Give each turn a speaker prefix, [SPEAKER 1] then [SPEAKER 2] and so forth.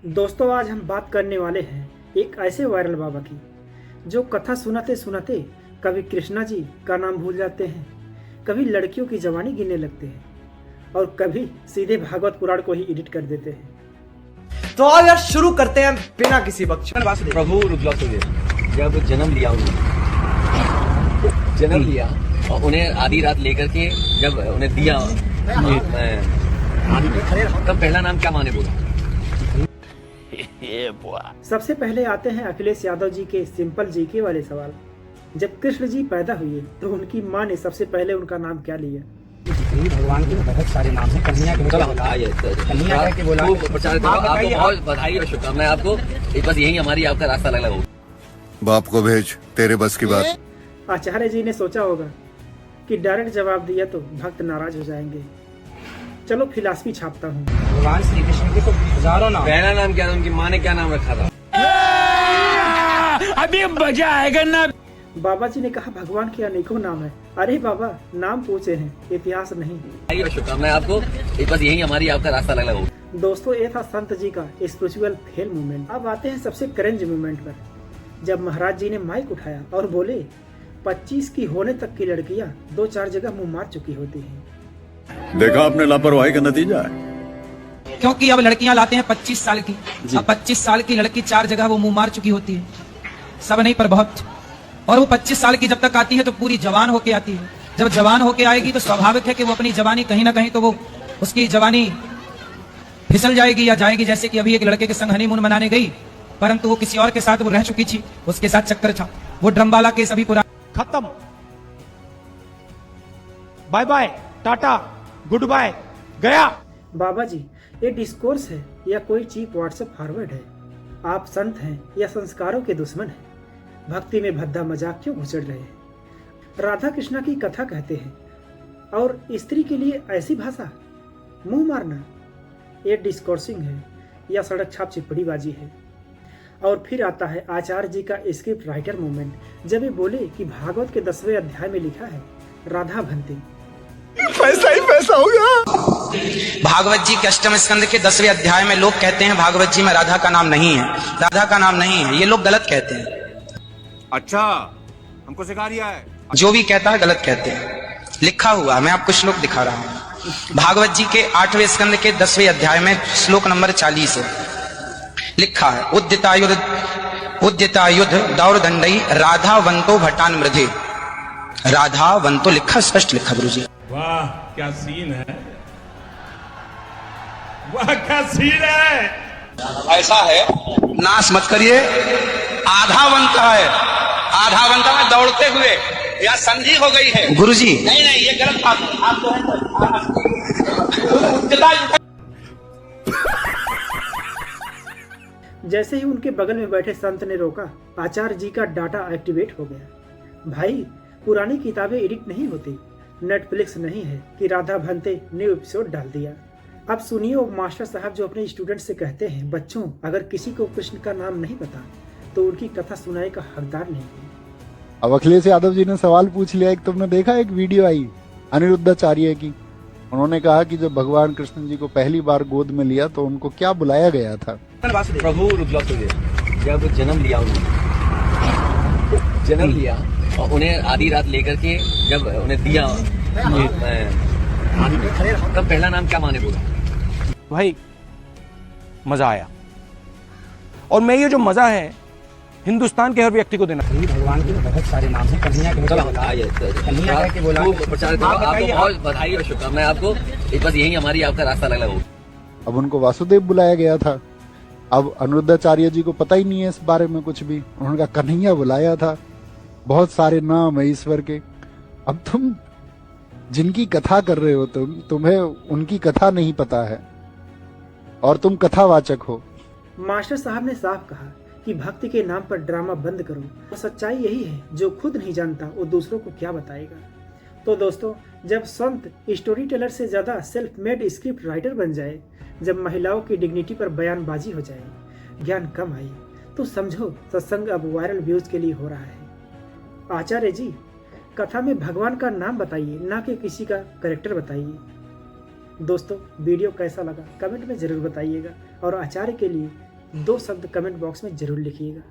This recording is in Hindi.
[SPEAKER 1] दोस्तों, आज हम बात करने वाले हैं एक ऐसे वायरल बाबा की जो कथा सुनाते सुनाते कभी कृष्णा जी का नाम भूल जाते हैं, कभी लड़कियों की जवानी गिनने लगते हैं और कभी सीधे भागवत पुराण को ही एडिट कर देते हैं।
[SPEAKER 2] तो आज यार शुरू करते हैं बिना किसी बख्श।
[SPEAKER 3] प्रभु रुक जाओ थोड़ी देर। जब जन्म लिया उन्होंने, जन्म लिया और उन्हें आधी रात लेकर के जब उन्हें दिया, तब पहला नाम क्या माने बोला?
[SPEAKER 1] सबसे पहले आते हैं अखिलेश यादव जी के सिंपल जीके वाले सवाल। जब कृष्ण जी पैदा हुए तो उनकी माँ ने सबसे पहले उनका नाम क्या लिया?
[SPEAKER 4] भगवान के बहुत सारे नाम हैं। कन्हैया के बोला
[SPEAKER 3] प्रचार करो। आपको बहुत बधाई और शुभकामनाएं। आपको बस यही हमारी आपका रास्ता अलग हो।
[SPEAKER 5] बाप को भेज, तेरे बस की बात।
[SPEAKER 1] आचार्य जी ने सोचा होगा कि डायरेक्ट जवाब दिया तो भक्त नाराज हो जाएंगे, चलो फिलॉसफी छापता हूँ।
[SPEAKER 4] भगवान श्री कृष्ण के तो हजारों नाम।
[SPEAKER 3] पहला नाम क्या था? उनकी माँ ने क्या नाम रखा था?
[SPEAKER 2] अभी मजा आएगा ना।
[SPEAKER 1] बाबा जी ने कहा भगवान के अनेकों नाम है। अरे बाबा, नाम पूछे हैं, इतिहास नहीं।
[SPEAKER 3] और शुभकामनाएं। आपको बस यही हमारी आपका रास्ता अलग हो।
[SPEAKER 1] दोस्तों, ये था संत जी का स्पिरिचुअल फेल मूवमेंट। अब आते हैं सबसे क्रेंज मूवमेंट पर। जब महाराज जी ने माइक उठाया और बोले 25 की होने तक की लड़कियां 2-4 जगह मुंह मार चुकी होती हैं।
[SPEAKER 5] देखा आपने लापरवाही का नतीजा है।
[SPEAKER 6] क्योंकि अब लड़कियां लाते हैं 25 साल की। अब 25 साल की लड़की 4 जगह वो मुंह मार चुकी होती है, सब नहीं पर बहुत। और वो 25 साल की जब तक आती है तो पूरी जवान होके आती है। जब जवान होके आएगी तो स्वाभाविक है कि वो अपनी जवानी कहीं ना कहीं तो वो उसकी जवानी फिसल जाएगी या जाएगी। जैसे कि अभी एक लड़के के संग हनीमून मनाने गई, परंतु वो किसी और के साथ वो रह चुकी थी, उसके साथ चक्कर था। वो ड्रम वाला केस अभी पूरा
[SPEAKER 7] खत्म, bye bye, tata, goodbye, गया।
[SPEAKER 1] बाबा जी, ये डिस्कोर्स है या कोई चीप व्हाट्सएप फॉरवर्ड है? आप संत हैं या संस्कारों के दुश्मन हैं? भक्ति में भद्दा मजाक क्यों घुसड़ रहे हैं? राधा कृष्णा की कथा कहते हैं और स्त्री के लिए ऐसी भाषा, मुंह मारना, ये डिस्कोर्सिंग है या सड़क छाप चिपड़ीबाजी है? और फिर आता है आचार्य जी का स्क्रिप्ट राइटर मूवमेंट, जब ये बोले कि भागवत के 10वें अध्याय में लिखा है राधा भंते।
[SPEAKER 5] पैसा ही पैसा होगा।
[SPEAKER 8] भागवत जी के 8वें स्कंद के 10वें अध्याय में लोग कहते हैं भागवत जी में राधा का नाम नहीं है, राधा का नाम नहीं है। ये लोग गलत कहते हैं।
[SPEAKER 7] अच्छा, हमको सिखा रिया है।
[SPEAKER 8] जो भी कहता है गलत कहते हैं। लिखा हुआ मैं आपको श्लोक दिखा रहा हूं। भागवत जी के 8वें स्कंद के 10वें अध्याय में श्लोक नंबर 40 है, लिखा है उद्यतायुध दौरदंडई राधावंतो भटान मृधे। राधावंतो लिखा, स्पष्ट लिखा गुरु जी।
[SPEAKER 7] वाह क्या सीन है, वाह क्या सीन है।
[SPEAKER 8] ऐसा है, नाश मत करिए। आधावंत है, आधावंत में दौड़ते हुए या संधि हो गई है गुरु जी। नहीं नहीं, ये गलत बात है। आप जो है
[SPEAKER 1] जैसे ही उनके बगल में बैठे संत ने रोका, आचार्य जी का डाटा एक्टिवेट हो गया। भाई, पुरानी किताबें एडिट नहीं होती, नेटफ्लिक्स नहीं है कि राधा भंते न्यू एपिसोड डाल दिया। अब सुनिए वो मास्टर साहब जो अपने स्टूडेंट से कहते हैं, बच्चों, अगर किसी को कृष्ण का नाम नहीं पता तो उनकी कथा सुनाने का हकदार नहीं है।
[SPEAKER 9] अब अखिलेश यादव जी ने सवाल पूछ लिया। एक तुमने देखा, एक वीडियो आई अनिरुद्धाचार्य की। उन्होंने कहा कि जब भगवान कृष्ण जी को पहली बार गोद में लिया तो उनको क्या बुलाया गया था?
[SPEAKER 3] प्रभु रुक जाओ थोड़ी देर। जब जन्म लिया उन्होंने, जन्म लिया और उन्हें आधी रात लेकर के जब उन्हें दिया, तब पहला नाम क्या माने बोला?
[SPEAKER 7] भाई मजा आया, और मैं ये जो मजा है हिंदुस्तान के हर व्यक्ति को देना।
[SPEAKER 4] भगवान के बहुत सारे नाम हैं। कन्हैया के बोला
[SPEAKER 3] प्रचार करो। आपको बहुत बधाई और शुभकामनाएं। आपको बस यही हमारी आपका रास्ता अलग हो।
[SPEAKER 9] अब उनको वासुदेव बुलाया गया था। अब अनिरुद्धाचार्य जी को पता ही नहीं है इस बारे में कुछ भी। उन्होंने कहा कन्हैया बुलाया था। बहुत सारे नाम है ईश्वर के। अब तुम जिनकी कथा कर रहे हो, तुम्हें उनकी कथा नहीं पता है और तुम कथावाचक हो।
[SPEAKER 1] मास्टर साहब ने साफ कहा कि भक्ति के नाम पर ड्रामा बंद करो। तो सच्चाई यही है, जो खुद नहीं जानता वो दूसरों को क्या बताएगा। तो दोस्तों, जब संत स्टोरी टेलर से ज्यादा सेल्फ मेड स्क्रिप्ट राइटर बन जाए, जब महिलाओं की डिग्निटी पर बयानबाजी हो जाए, ज्ञान कम आई, तो समझो सत्संग अब वायरल व्यूज के लिए हो रहा है। आचार्य जी, कथा में भगवान का नाम बताइए, ना कि किसी का कैरेक्टर बताइए। दोस्तों, वीडियो कैसा लगा कमेंट में जरूर बताइएगा और आचार्य के लिए 2 शब्द कमेंट बॉक्स में जरूर लिखिएगा।